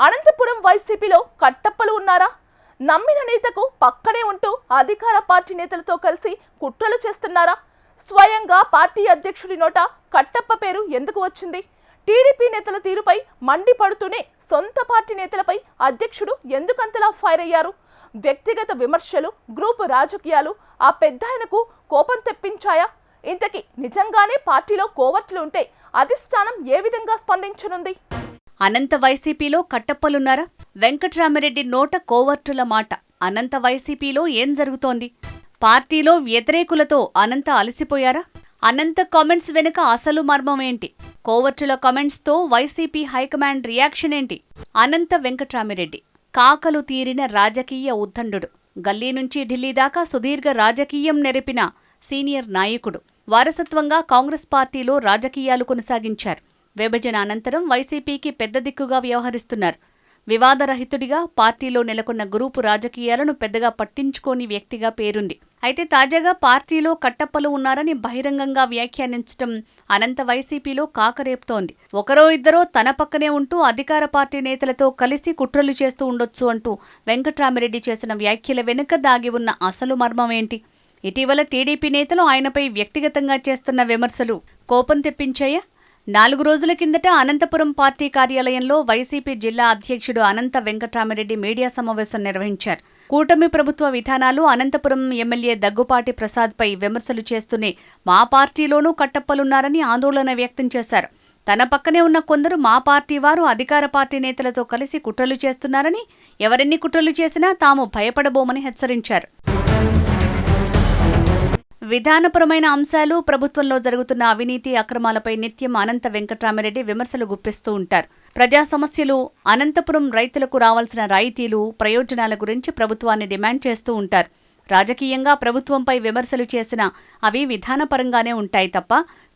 అనంతపురం వైసీపీలో కట్టప్పలు ఉన్నారా? నమ్మిన నేతకు పక్కనే ఉంటూ అధికార పార్టీ నేతలతో కలిసి కుట్రలు చేస్తున్నారా? స్వయంగా పార్టీ అధ్యక్షుడి నోట కట్టప్ప పేరు ఎందుకు వచ్చింది? టీడీపీ నేతల తీరుపై మండిపడుతూనే సొంత పార్టీ నేతలపై అధ్యక్షుడు ఎందుకంతలా ఫైర్ అయ్యారు? వ్యక్తిగత విమర్శలు, గ్రూపు రాజకీయాలు ఆ పెద్దాయనకు కోపం తెప్పించాయా? ఇంతకీ నిజంగానే పార్టీలో కోవర్ట్లు ఉంటే అధిష్టానం ఏ విధంగా స్పందించనుంది? అనంత వైసీపీలో కట్టప్పలున్నారా? వెంకట్రామిరెడ్డి నోట కోవర్టుల మాట. అనంత వైసీపీలో ఏం జరుగుతోంది? పార్టీలో వ్యతిరేకులతో అనంత అలసిపోయారా? అనంత కామెంట్స్ వెనుక అసలు మర్మం ఏంటి? కోవర్టుల కామెంట్స్తో వైసీపీ హైకమాండ్ రియాక్షన్ ఏంటి? అనంత వెంకట్రామిరెడ్డి కాకలు తీరిన రాజకీయ ఉద్దండు. గల్లీ నుంచి ఢిల్లీ దాకా సుదీర్ఘ రాజకీయం నెరిపిన సీనియర్ నాయకుడు. వారసత్వంగా కాంగ్రెస్ పార్టీలో రాజకీయాలు కొనసాగించారు. విభజన అనంతరం వైసీపీకి పెద్ద దిక్కుగా వ్యవహరిస్తున్నారు. వివాదరహితుడిగా పార్టీలో నెలకొన్న గ్రూపు రాజకీయాలను పెద్దగా పట్టించుకోని వ్యక్తిగా పేరుంది. అయితే తాజాగా పార్టీలో కట్టప్పలు ఉన్నారని బహిరంగంగా వ్యాఖ్యానించడం అనంత వైసీపీలో కాకరేపుతోంది. ఒకరో ఇద్దరో తన పక్కనే ఉంటూ అధికార పార్టీ నేతలతో కలిసి కుట్రలు చేస్తూ ఉండొచ్చు అంటూ వెంకట్రామిరెడ్డి చేసిన వ్యాఖ్యల వెనుక దాగి ఉన్న అసలు మర్మం ఏంటి? ఇటీవల టీడీపీ నేతలు ఆయనపై వ్యక్తిగతంగా చేస్తున్న విమర్శలు కోపం తెప్పించాయా? 4 రోజుల కిందట అనంతపురం పార్టీ కార్యాలయంలో వైసీపీ జిల్లా అధ్యక్షుడు అనంత వెంకట్రామిరెడ్డి మీడియా సమావేశం నిర్వహించారు. కూటమి ప్రభుత్వ విధానాలు, అనంతపురం ఎమ్మెల్యే దగ్గుపాటి ప్రసాద్పై విమర్శలు చేస్తూనే మా పార్టీలోనూ కట్టప్పలున్నారని ఆందోళన వ్యక్తం చేశారు. తన పక్కనే ఉన్న కొందరు మా పార్టీ వారు అధికార పార్టీ నేతలతో కలిసి కుట్రలు చేస్తున్నారని, ఎవరెన్ని కుట్రలు చేసినా తాము భయపడబోమని హెచ్చరించారు. విధానపరమైన అంశాలు, ప్రభుత్వంలో జరుగుతున్న అవినీతి అక్రమాలపై నిత్యం అనంత వెంకట్రామిరెడ్డి విమర్శలు గుప్పిస్తూ ఉంటారు. ప్రజా సమస్యలు, అనంతపురం రైతులకు రావాల్సిన రాయితీలు, ప్రయోజనాల గురించి ప్రభుత్వాన్ని డిమాండ్ చేస్తూ ఉంటారు. రాజకీయంగా ప్రభుత్వంపై విమర్శలు చేసినా అవి విధానపరంగానే ఉంటాయి తప్ప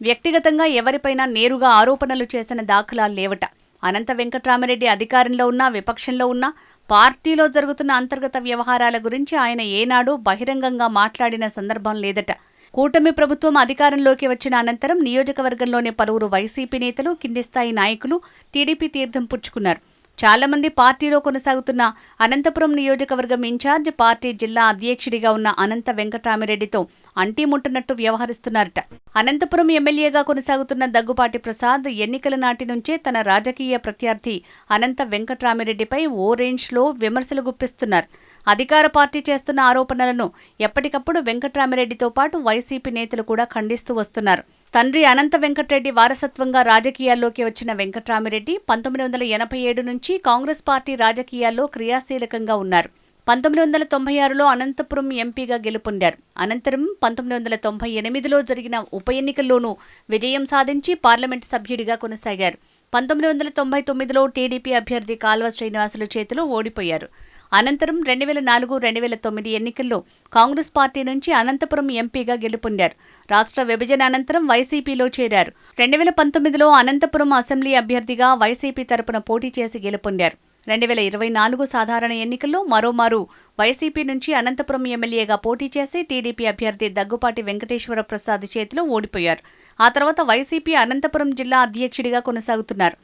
వ్యక్తిగతంగా ఎవరిపైనా నేరుగా ఆరోపణలు చేసిన దాఖలాలు లేవట. అనంత వెంకట్రామిరెడ్డి అధికారంలో ఉన్నా, విపక్షంలో ఉన్నా పార్టీలో జరుగుతున్న అంతర్గత వ్యవహారాల గురించి ఆయన ఏనాడూ బహిరంగంగా మాట్లాడిన సందర్భం లేదట. కూటమి ప్రభుత్వం అధికారంలోకి వచ్చిన అనంతరం నియోజకవర్గంలోని పలువురు వైసీపీ నేతలు, కింది స్థాయి నాయకులు టీడీపీ తీర్థం పుచ్చుకున్నారు. చాలా మంది పార్టీలో కొనసాగుతున్న అనంతపురం నియోజకవర్గం ఇన్ఛార్జ్, పార్టీ జిల్లా అధ్యక్షుడిగా ఉన్న అనంత వెంకట్రామిరెడ్డితో అంటీముట్టనట్టు వ్యవహరిస్తున్నారట. అనంతపురం ఎమ్మెల్యేగా కొనసాగుతున్న దగ్గుపాటి ప్రసాద్ ఎన్నికల నాటి నుంచే తన రాజకీయ ప్రత్యర్థి అనంత వెంకట్రామిరెడ్డిపై ఓ రేంజ్లో విమర్శలు గుప్పిస్తున్నారు. అధికార పార్టీ చేస్తున్న ఆరోపణలను ఎప్పటికప్పుడు వెంకట్రామిరెడ్డితో పాటు వైసీపీ నేతలు కూడా ఖండిస్తూ వస్తున్నారు. తండ్రి అనంత వెంకట్రెడ్డి వారసత్వంగా రాజకీయాల్లోకి వచ్చిన వెంకట్రామిరెడ్డి 1987 నుంచి కాంగ్రెస్ పార్టీ రాజకీయాల్లో క్రియాశీలకంగా ఉన్నారు. 1996లో అనంతపురం ఎంపీగా గెలుపొందారు. అనంతరం 1998లో జరిగిన ఉప ఎన్నికల్లోనూ విజయం సాధించి పార్లమెంటు సభ్యుడిగా కొనసాగారు. 1999లో టీడీపీ అభ్యర్థి కాల్వ శ్రీనివాసులు చేతిలో ఓడిపోయారు. అనంతరం 2004-2009 ఎన్నికల్లో కాంగ్రెస్ పార్టీ నుంచి అనంతపురం ఎంపీగా గెలుపొందారు. రాష్ట్ర విభజన అనంతరం వైసీపీలో చేరారు. 2019లో అనంతపురం అసెంబ్లీ అభ్యర్థిగా వైసీపీ తరపున పోటీ చేసి గెలుపొందారు. 2024 సాధారణ ఎన్నికల్లో మరోమారు వైసీపీ నుంచి అనంతపురం ఎమ్మెల్యేగా పోటీ చేసి టీడీపీ అభ్యర్థి దగ్గుపాటి వెంకటేశ్వర ప్రసాద్ చేతిలో ఓడిపోయారు. ఆ తర్వాత వైసీపీ అనంతపురం జిల్లా అధ్యక్షుడిగా కొనసాగుతున్నారు.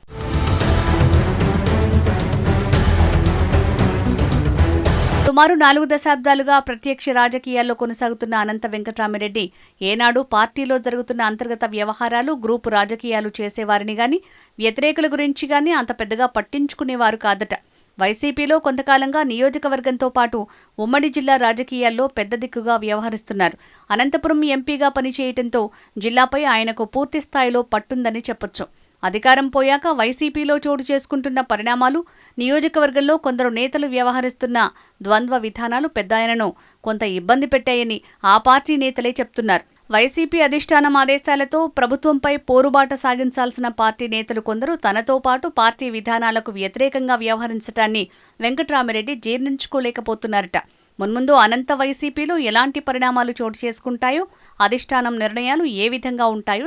సుమారు 4 దశాబ్దాలుగా ప్రత్యక్ష రాజకీయాల్లో కొనసాగుతున్న అనంత వెంకట్రామిరెడ్డి ఏనాడు పార్టీలో జరుగుతున్న అంతర్గత వ్యవహారాలు, గ్రూపు రాజకీయాలు చేసేవారిని గాని, వ్యతిరేకుల గురించి గాని అంత పెద్దగా పట్టించుకునేవారు కాదట. వైసీపీలో కొంతకాలంగా నియోజకవర్గంతో పాటు ఉమ్మడి జిల్లా రాజకీయాల్లో పెద్ద దిక్కుగా వ్యవహరిస్తున్నారు. అనంతపురం ఎంపీగా పనిచేయటంతో జిల్లాపై ఆయనకు పూర్తి స్థాయిలో పట్టుందని చెప్పొచ్చు. అధికారం పోయాక వైసీపీలో చోటు చేసుకుంటున్న పరిణామాలు, నియోజకవర్గంలో కొందరు నేతలు వ్యవహరిస్తున్న ద్వంద్వ విధానాలు పెద్దాయనను కొంత ఇబ్బంది పెట్టాయని ఆ పార్టీ నేతలే చెప్తున్నారు. వైసీపీ అధిష్టానం ఆదేశాలతో ప్రభుత్వంపై పోరుబాట సాగించాల్సిన పార్టీ నేతలు కొందరు తనతో పాటు పార్టీ విధానాలకు వ్యతిరేకంగా వ్యవహరించటాన్ని వెంకట్రామిరెడ్డి జీర్ణించుకోలేకపోతున్నారట. మున్ముందు అనంత వైసీపీలో ఎలాంటి పరిణామాలు చోటు చేసుకుంటాయో, అధిష్టానం నిర్ణయాలు ఏ విధంగా ఉంటాయో